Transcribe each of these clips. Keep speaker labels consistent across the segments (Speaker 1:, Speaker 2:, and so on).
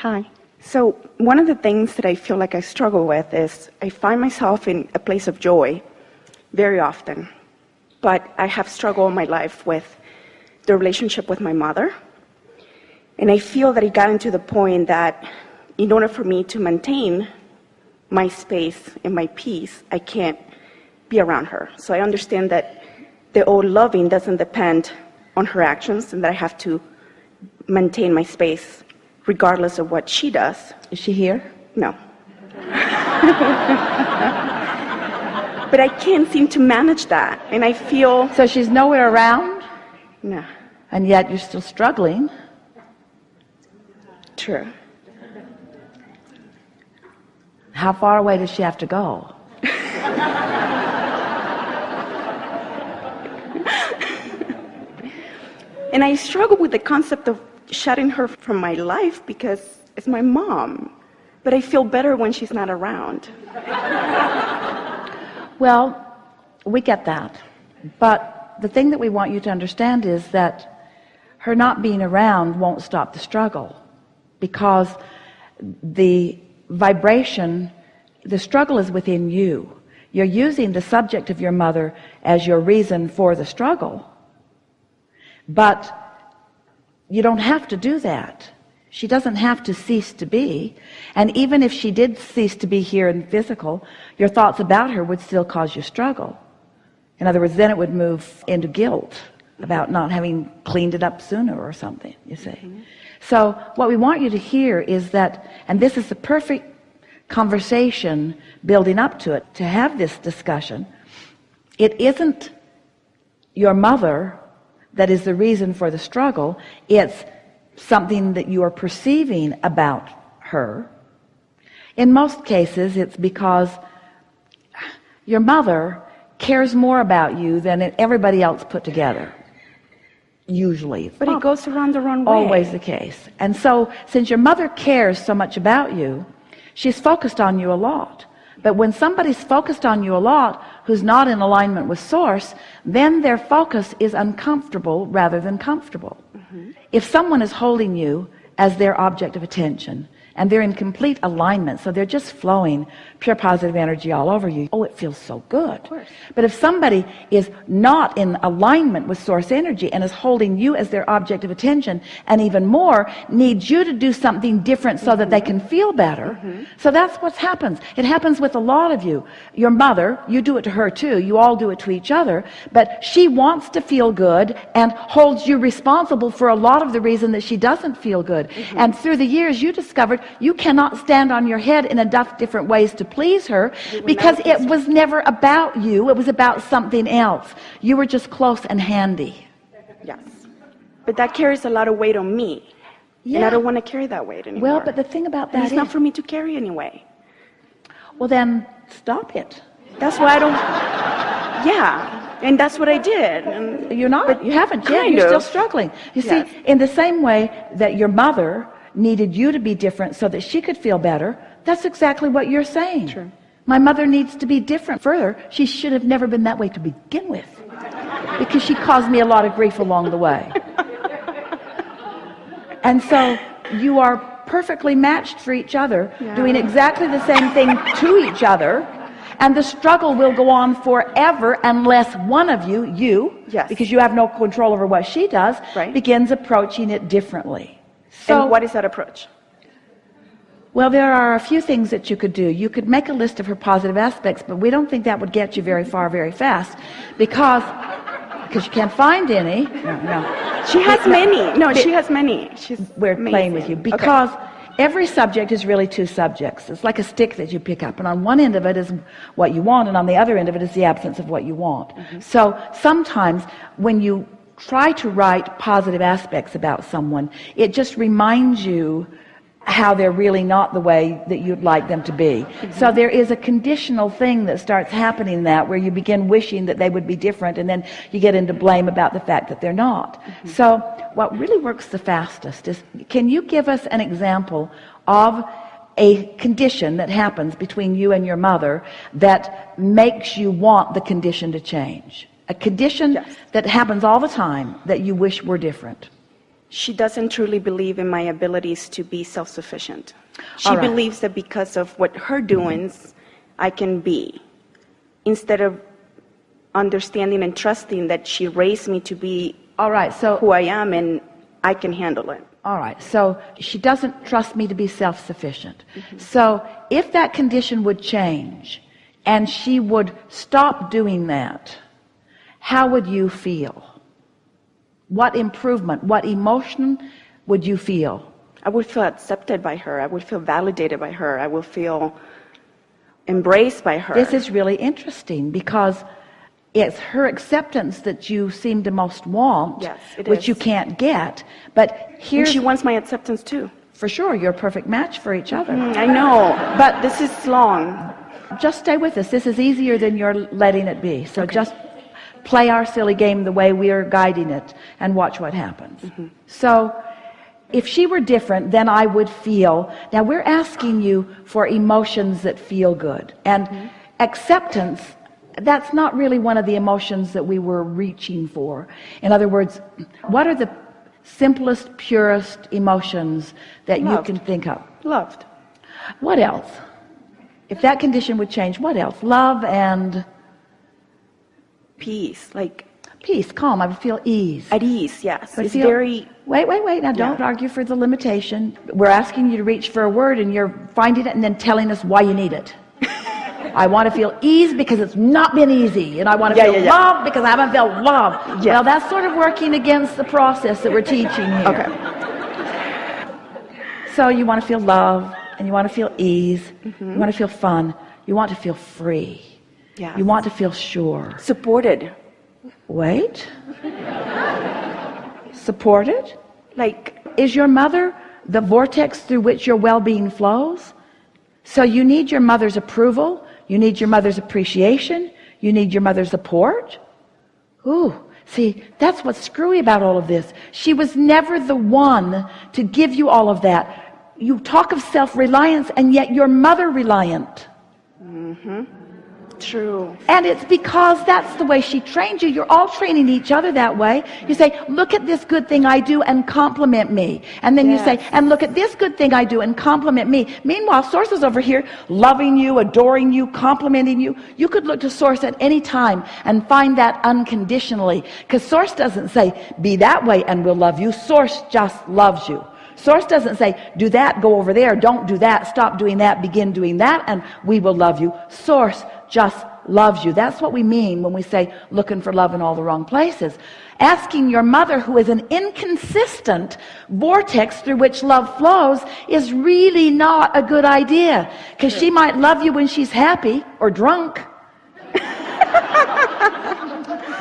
Speaker 1: Hi. So one of the things that I feel like I struggle with is I find myself in a place of joy very often, but I have struggled in my life with the relationship with my mother. And I feel that it got into the point that in order for me to maintain my space and my peace, I can't be around her. So I understand that the old loving doesn't depend on her actions and that I have to maintain my space regardless of what she does.
Speaker 2: Is she here?
Speaker 1: No. But I can't seem to manage that, and I feel...
Speaker 2: So she's nowhere around?
Speaker 1: No.
Speaker 2: And yet you're still struggling.
Speaker 1: True.
Speaker 2: How far away does she have to go?
Speaker 1: And I struggle with the concept of shutting her from my life because it's my mom. But I feel better when she's not around.
Speaker 2: Well, we get that. But the thing that we want you to understand is that her not being around won't stop the struggle, because the vibration, the struggle is within you. You're using the subject of your mother as your reason for the struggle, but you don't have to do that. She doesn't have to cease to be. And even if she did cease to be here in physical, your thoughts about her would still cause you struggle. In other words, then it would move into guilt about not having cleaned it up sooner or something, you see. So what we want you to hear is that, and this is the perfect conversation building up to it, to have this discussion, it isn't your mother that is the reason for the struggle. It's something that you are perceiving about her. In most cases, it's because your mother cares more about you than everybody else put together. Usually.
Speaker 1: But it goes around the wrong way.
Speaker 2: Always the case. And so, since your mother cares so much about you, she's focused on you a lot. But when somebody's focused on you a lot who's not in alignment with source, then their focus is uncomfortable rather than comfortable. If someone is holding you as their object of attention and they're in complete alignment, so they're just flowing pure positive energy all over you, oh, it feels so good. But if somebody is not in alignment with source energy and is holding you as their object of attention, and even more needs you to do something different so that they can feel better, so that's what happens. It happens with a lot of you. Your mother, you do it to her too, you all do it to each other, but she wants to feel good and holds you responsible for a lot of the reason that she doesn't feel good. And through the years you discovered you cannot stand on your head in enough different ways to please her, because it was never about you, it was about something else. You were just close and handy.
Speaker 1: Yes. But that carries a lot of weight on me. Yeah. And I don't want to carry that weight anymore.
Speaker 2: Well, but the thing about that
Speaker 1: and it's not for me to carry anyway.
Speaker 2: Well, then stop it.
Speaker 1: That's why I don't... Yeah. And that's what I did. And
Speaker 2: you're not. But you haven't yet. You're still struggling. You see, in the same way that your mother needed you to be different so that she could feel better, that's exactly what you're saying.
Speaker 1: True.
Speaker 2: My mother needs to be different. Further, she should have never been that way to begin with, because she caused me a lot of grief along the way. And so you are perfectly matched for each other, doing exactly the same thing to each other, and the struggle will go on forever unless one of you, because you have no control over what she does, begins approaching it differently. So,
Speaker 1: and what is that approach?
Speaker 2: Well, there are a few things that you could do. You could make a list of her positive aspects, but we don't think that would get you very far very fast, because you can't find any. No.
Speaker 1: She has many. No, she has many.
Speaker 2: We're playing with you, because every subject is really two subjects. It's like a stick that you pick up, and on one end of it is what you want, and on the other end of it is the absence of what you want. So sometimes when you try to write positive aspects about someone, it just reminds you how they're really not the way that you'd like them to be. So there is a conditional thing that starts happening in that, where you begin wishing that they would be different, and then you get into blame about the fact that they're not. So what really works the fastest is, can you give us an example of a condition that happens between you and your mother that makes you want the condition to change? A condition that happens all the time that you wish were different.
Speaker 1: She doesn't truly believe in my abilities to be self-sufficient. She
Speaker 2: All right.
Speaker 1: believes that because of what her doings, I can be, instead of understanding and trusting that she raised me to be
Speaker 2: All right, so
Speaker 1: who I am and I can handle it.
Speaker 2: all right, so she doesn't trust me to be self-sufficient. So if that condition would change and she would stop doing that, how would you feel? What improvement, what emotion would you feel?
Speaker 1: I would feel accepted by her. I would feel validated by her. I would feel embraced by her.
Speaker 2: This is really interesting because it's her acceptance that you seem to most want,
Speaker 1: Yes, it
Speaker 2: which
Speaker 1: is.
Speaker 2: you can't get. But
Speaker 1: And
Speaker 2: here's,
Speaker 1: she wants my acceptance too.
Speaker 2: for sure, you're a perfect match for each other.
Speaker 1: I know, but this is long.
Speaker 2: Just stay with us. This is easier than you're letting it be. So just play our silly game the way we are guiding it and watch what happens. So if she were different, then I would feel. Now we're asking you for emotions that feel good. And acceptance, that's not really one of the emotions that we were reaching for. In other words, what are the simplest, purest emotions that you
Speaker 1: Loved.
Speaker 2: can think of?
Speaker 1: Loved.
Speaker 2: What else? If that condition would change, what else? Love and
Speaker 1: Peace, like
Speaker 2: peace, calm. I would feel ease.
Speaker 1: at ease, yes.
Speaker 2: But
Speaker 1: It's
Speaker 2: feel-
Speaker 1: very,
Speaker 2: Wait. Now don't argue for the limitation. We're asking you to reach for a word and you're finding it and then telling us why you need it. I want to feel ease because it's not been easy. And I want to feel love because I haven't felt love.
Speaker 1: Yeah.
Speaker 2: Well, that's sort of working against the process that we're teaching here.
Speaker 1: okay.
Speaker 2: So you want to feel love and you want to feel ease. You want to feel fun. You want to feel free.
Speaker 1: Yeah.
Speaker 2: You want to feel sure.
Speaker 1: Supported.
Speaker 2: Wait. Supported?
Speaker 1: Like,
Speaker 2: Is your mother the vortex through which your well-being flows? So you need your mother's approval. You need your mother's appreciation. You need your mother's support. Ooh, see, that's what's screwy about all of this. She was never the one to give you all of that. You talk of self-reliance, and yet you're mother-reliant.
Speaker 1: true.
Speaker 2: And it's because that's the way she trained you. You're all training each other that way. You say, look at this good thing I do and compliment me. And then you say, and look at this good thing I do and compliment me. Meanwhile, Source is over here loving you, adoring you, complimenting you. You could look to Source at any time and find that unconditionally. Because Source doesn't say, be that way and we'll love you. Source just loves you. Source doesn't say, do that, go over there, don't do that, stop doing that, begin doing that, and we will love you. Source just loves you. That's what we mean when we say looking for love in all the wrong places. Asking your mother, who is an inconsistent vortex through which love flows, is really not a good idea. Because she might love you when she's happy or drunk.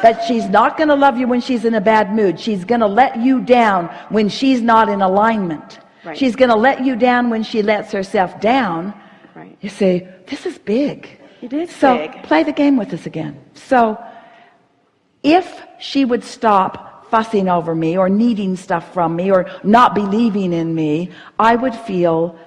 Speaker 2: But she's not going to love you when she's in a bad mood. She's going to let you down when she's not in alignment.
Speaker 1: Right.
Speaker 2: She's going to let you down when she lets herself down.
Speaker 1: Right.
Speaker 2: You say, this is big.
Speaker 1: It is
Speaker 2: So
Speaker 1: big.
Speaker 2: play the game with us again. So if she would stop fussing over me or needing stuff from me or not believing in me, I would feel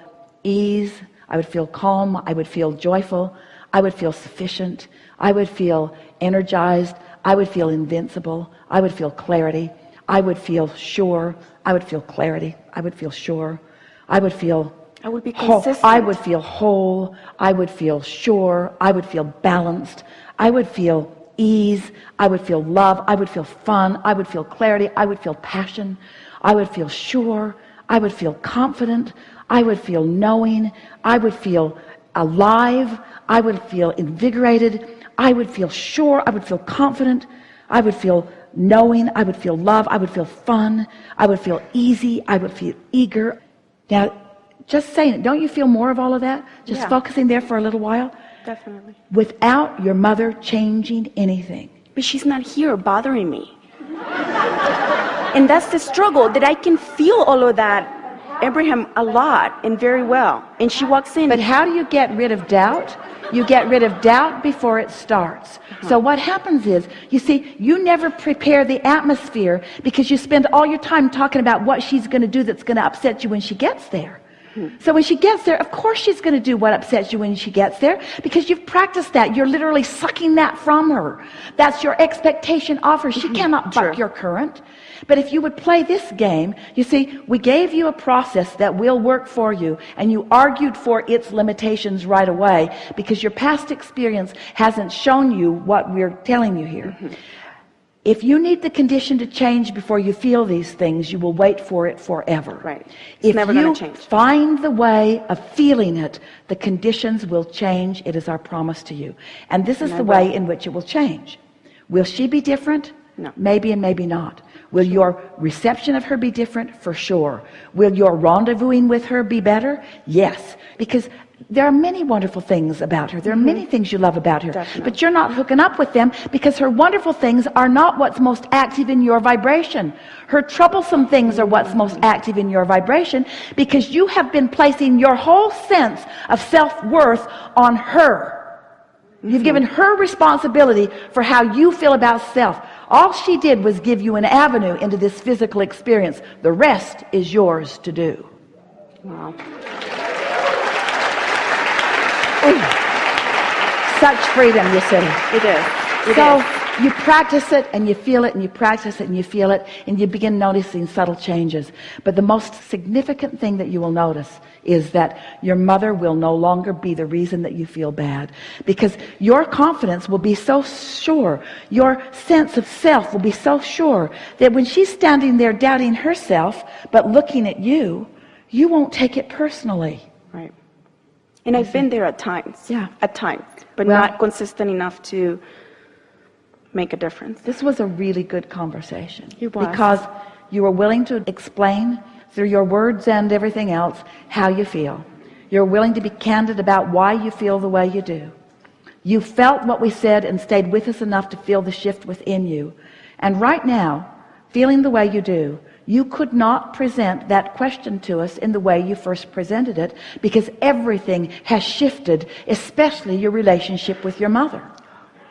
Speaker 2: ease, I would feel calm, I would feel joyful, I would feel sufficient, I would feel energized, I would feel invincible, I would feel clarity, I would feel sure, I would feel clarity, I would feel sure, I would feel
Speaker 1: I would be
Speaker 2: whole.
Speaker 1: consistent.
Speaker 2: I would feel whole, I would feel sure, I would feel balanced, I would feel ease, I would feel love, I would feel fun, I would feel clarity, I would feel passion, I would feel sure, I would feel confident, I would feel knowing, I would feel alive, I would feel invigorated, I would feel sure, I would feel confident, I would feel knowing, I would feel love, I would feel fun, I would feel easy, I would feel eager. Now, just saying it, don't you feel more of all of that? Just
Speaker 1: Yeah.
Speaker 2: focusing there for a little while?
Speaker 1: Definitely.
Speaker 2: Without your mother changing anything.
Speaker 1: But she's not here bothering me. And that's the struggle, that I can feel all of that, Abraham, a lot and very well. And she walks in.
Speaker 2: But how do you get rid of doubt? You get rid of doubt before it starts. So what happens is, you see, you never prepare the atmosphere because you spend all your time talking about what she's going to do that's going to upset you when she gets there. So when she gets there, of course she's going to do what upsets you when she gets there, because you've practiced that. You're literally sucking that from her. That's your expectation of her. She cannot buck your current. But if you would play this game, you see, we gave you a process that will work for you, and you argued for its limitations right away because your past experience hasn't shown you what we're telling you here. If you need the condition to change before you feel these things, you will wait for it forever.
Speaker 1: Right. It's never going to change.
Speaker 2: If you find the way of feeling it, the conditions will change. It is our promise to you. And this is the way in which it will change. Will she be different?
Speaker 1: No.
Speaker 2: Maybe and maybe not. Will your reception of her be different? For sure. Will your rendezvousing with her be better? Yes. Because there are many wonderful things about her. There are many things you love about her.
Speaker 1: Definitely.
Speaker 2: But you're not hooking up with them because her wonderful things are not what's most active in your vibration. Her troublesome things are what's most active in your vibration, because you have been placing your whole sense of self-worth on her. You've given her responsibility for how you feel about self. All she did was give you an avenue into this physical experience. The rest is yours to do.
Speaker 1: Wow.
Speaker 2: Ooh. Such freedom, you see.
Speaker 1: It is.
Speaker 2: So you practice it and you feel it, and you practice it and you feel it, and you begin noticing subtle changes. But the most significant thing that you will notice is that your mother will no longer be the reason that you feel bad, because your confidence will be so sure, your sense of self will be so sure, that when she's standing there doubting herself but looking at you, you won't take it personally.
Speaker 1: Right. And I've been there at times.
Speaker 2: Yeah.
Speaker 1: At times. But
Speaker 2: Well,
Speaker 1: not consistent enough to make a difference.
Speaker 2: this was a really good conversation.
Speaker 1: It was.
Speaker 2: Because you were willing to explain through your words and everything else how you feel. You're willing to be candid about why you feel the way you do. You felt what we said and stayed with us enough to feel the shift within you. And right now, feeling the way you do, you could not present that question to us in the way you first presented it, because everything has shifted, especially your relationship with your mother.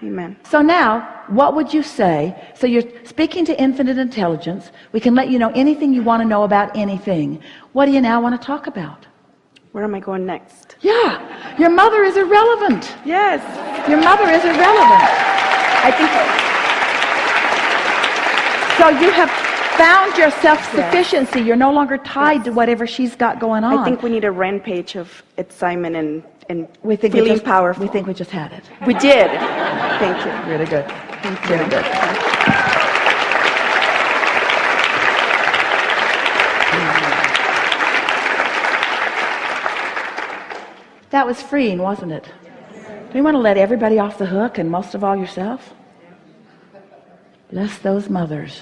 Speaker 1: Amen.
Speaker 2: So now, what would you say? So you're speaking to infinite intelligence. We can let you know anything you want to know about anything. What do you now want to talk about?
Speaker 1: Where am I going next?
Speaker 2: Yeah, your mother is irrelevant.
Speaker 1: Yes.
Speaker 2: Your mother is irrelevant.
Speaker 1: I think
Speaker 2: So you have found your self-sufficiency. You're no longer tied to whatever she's got going on.
Speaker 1: I think we need a rampage of excitement and
Speaker 2: we think
Speaker 1: feeling powerful.
Speaker 2: We think we just had it.
Speaker 1: We did. Thank you.
Speaker 2: Really good.
Speaker 1: Thank you.
Speaker 2: Really good. That was freeing, wasn't it? Do you want to let everybody off the hook, and most of all yourself? Bless those mothers.